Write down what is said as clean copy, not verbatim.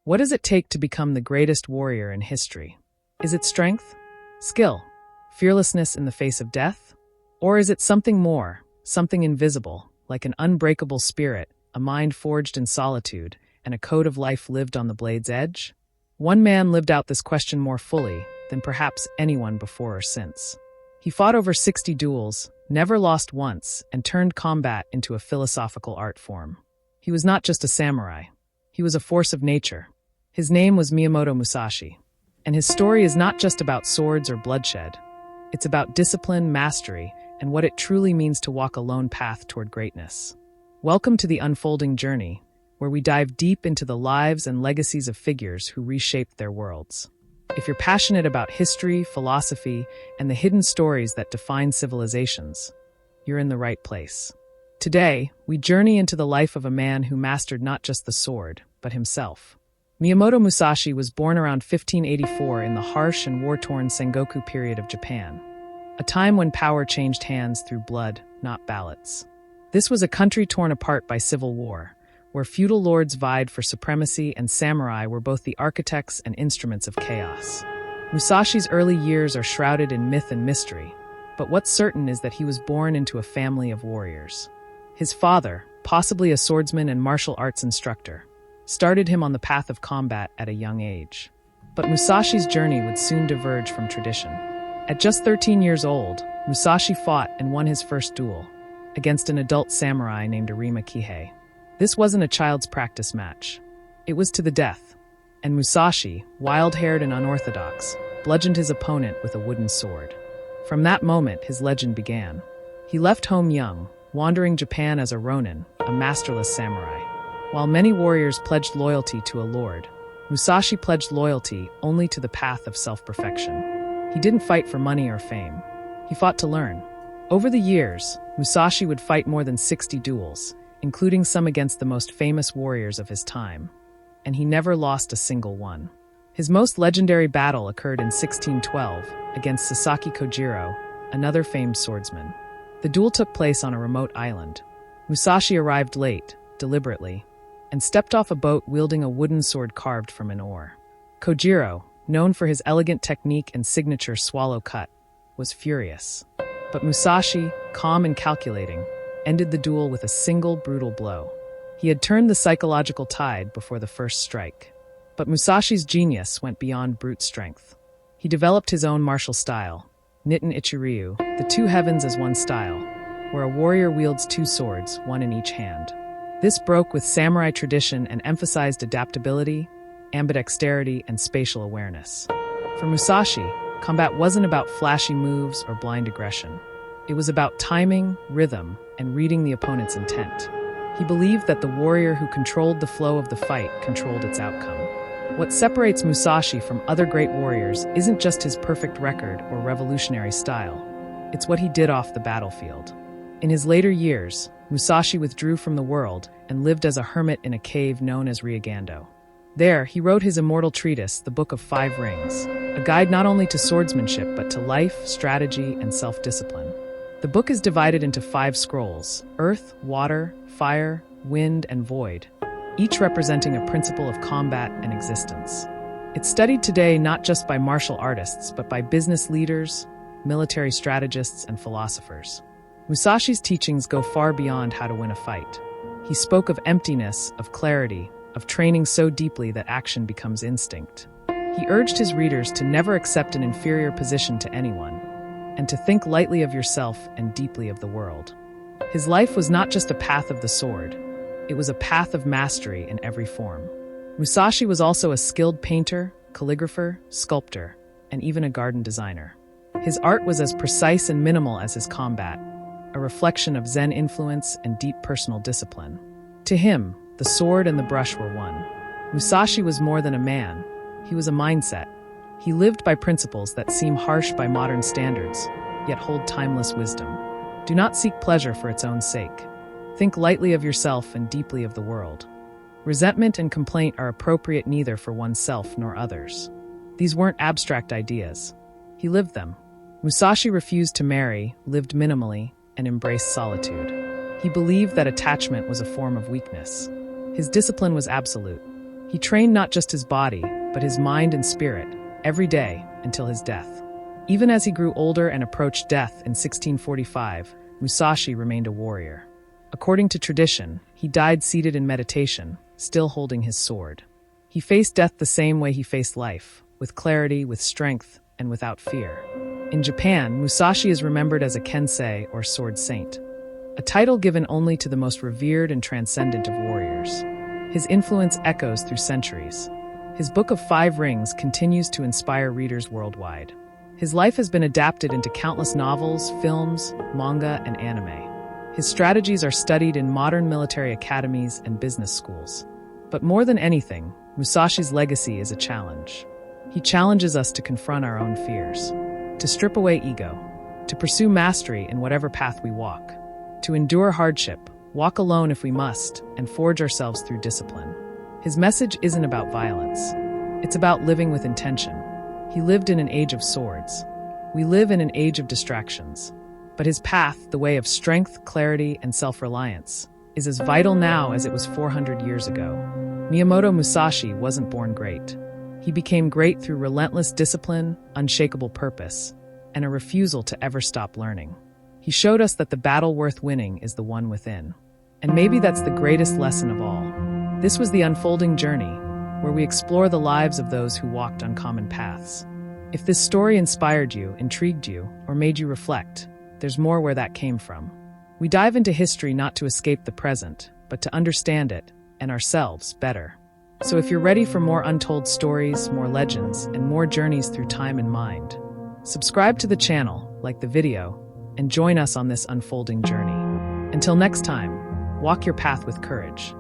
What does it take to become the greatest warrior in history? Is it strength? Skill? Fearlessness in the face of death? Or is it something more, something invisible, like an unbreakable spirit, a mind forged in solitude, and a code of life lived on the blade's edge? One man lived out this question more fully than perhaps anyone before or since. He fought over 60 duels, never lost once, and turned combat into a philosophical art form. He was not just a samurai. He was a force of nature. His name was Miyamoto Musashi. And his story is not just about swords or bloodshed. It's about discipline, mastery, and what it truly means to walk a lone path toward greatness. Welcome to the unfolding journey, where we dive deep into the lives and legacies of figures who reshaped their worlds. If you're passionate about history, philosophy, and the hidden stories that define civilizations, you're in the right place. Today, we journey into the life of a man who mastered not just the sword, but himself. Miyamoto Musashi was born around 1584 in the harsh and war-torn Sengoku period of Japan, a time when power changed hands through blood, not ballots. This was a country torn apart by civil war, where feudal lords vied for supremacy and samurai were both the architects and instruments of chaos. Musashi's early years are shrouded in myth and mystery, but what's certain is that he was born into a family of warriors. His father, possibly a swordsman and martial arts instructor, started him on the path of combat at a young age. But Musashi's journey would soon diverge from tradition. At just 13 years old, Musashi fought and won his first duel against an adult samurai named Arima Kihei. This wasn't a child's practice match. It was to the death, and Musashi, wild-haired and unorthodox, bludgeoned his opponent with a wooden sword. From that moment, his legend began. He left home young, wandering Japan as a ronin, a masterless samurai. While many warriors pledged loyalty to a lord, Musashi pledged loyalty only to the path of self-perfection. He didn't fight for money or fame. He fought to learn. Over the years, Musashi would fight more than 60 duels, including some against the most famous warriors of his time, and he never lost a single one. His most legendary battle occurred in 1612 against Sasaki Kojiro, another famed swordsman. The duel took place on a remote island. Musashi arrived late, deliberately, and stepped off a boat wielding a wooden sword carved from an oar. Kojiro, known for his elegant technique and signature swallow cut, was furious. But Musashi, calm and calculating, ended the duel with a single brutal blow. He had turned the psychological tide before the first strike. But Musashi's genius went beyond brute strength. He developed his own martial style, Nitten Ichiryu, the two heavens as one style, where a warrior wields two swords, one in each hand. This broke with samurai tradition and emphasized adaptability, ambidexterity, and spatial awareness. For Musashi, combat wasn't about flashy moves or blind aggression. It was about timing, rhythm, and reading the opponent's intent. He believed that the warrior who controlled the flow of the fight controlled its outcome. What separates Musashi from other great warriors isn't just his perfect record or revolutionary style. It's what he did off the battlefield. In his later years, Musashi withdrew from the world and lived as a hermit in a cave known as Ryagando. There, he wrote his immortal treatise, The Book of Five Rings, a guide not only to swordsmanship but to life, strategy, and self-discipline. The book is divided into 5 scrolls: earth, water, fire, wind, and void, each representing a principle of combat and existence. It's studied today not just by martial artists, but by business leaders, military strategists, and philosophers. Musashi's teachings go far beyond how to win a fight. He spoke of emptiness, of clarity, of training so deeply that action becomes instinct. He urged his readers to never accept an inferior position to anyone, and to think lightly of yourself and deeply of the world. His life was not just a path of the sword, it was a path of mastery in every form. Musashi was also a skilled painter, calligrapher, sculptor, and even a garden designer. His art was as precise and minimal as his combat, a reflection of Zen influence and deep personal discipline. To him, the sword and the brush were one. Musashi was more than a man, he was a mindset. He lived by principles that seem harsh by modern standards, yet hold timeless wisdom. Do not seek pleasure for its own sake. Think lightly of yourself and deeply of the world. Resentment and complaint are appropriate neither for oneself nor others. These weren't abstract ideas. He lived them. Musashi refused to marry, lived minimally, and embraced solitude. He believed that attachment was a form of weakness. His discipline was absolute. He trained not just his body, but his mind and spirit, every day until his death. Even as he grew older and approached death in 1645, Musashi remained a warrior. According to tradition, he died seated in meditation, still holding his sword. He faced death the same way he faced life, with clarity, with strength, and without fear. In Japan, Musashi is remembered as a kensei or sword saint, a title given only to the most revered and transcendent of warriors. His influence echoes through centuries. His Book of Five Rings continues to inspire readers worldwide. His life has been adapted into countless novels, films, manga, and anime. His strategies are studied in modern military academies and business schools. But more than anything, Musashi's legacy is a challenge. He challenges us to confront our own fears, to strip away ego, to pursue mastery in whatever path we walk, to endure hardship, walk alone if we must, and forge ourselves through discipline. His message isn't about violence. It's about living with intention. He lived in an age of swords. We live in an age of distractions. But his path, the way of strength, clarity, and self-reliance, is as vital now as it was 400 years ago. Miyamoto Musashi wasn't born great. He became great through relentless discipline, unshakable purpose, and a refusal to ever stop learning. He showed us that the battle worth winning is the one within. And maybe that's the greatest lesson of all. This was the unfolding journey, where we explore the lives of those who walked uncommon paths. If this story inspired you, intrigued you, or made you reflect, there's more where that came from. We dive into history not to escape the present, but to understand it, and ourselves, better. So if you're ready for more untold stories, more legends, and more journeys through time and mind, subscribe to the channel, like the video, and join us on this unfolding journey. Until next time, walk your path with courage.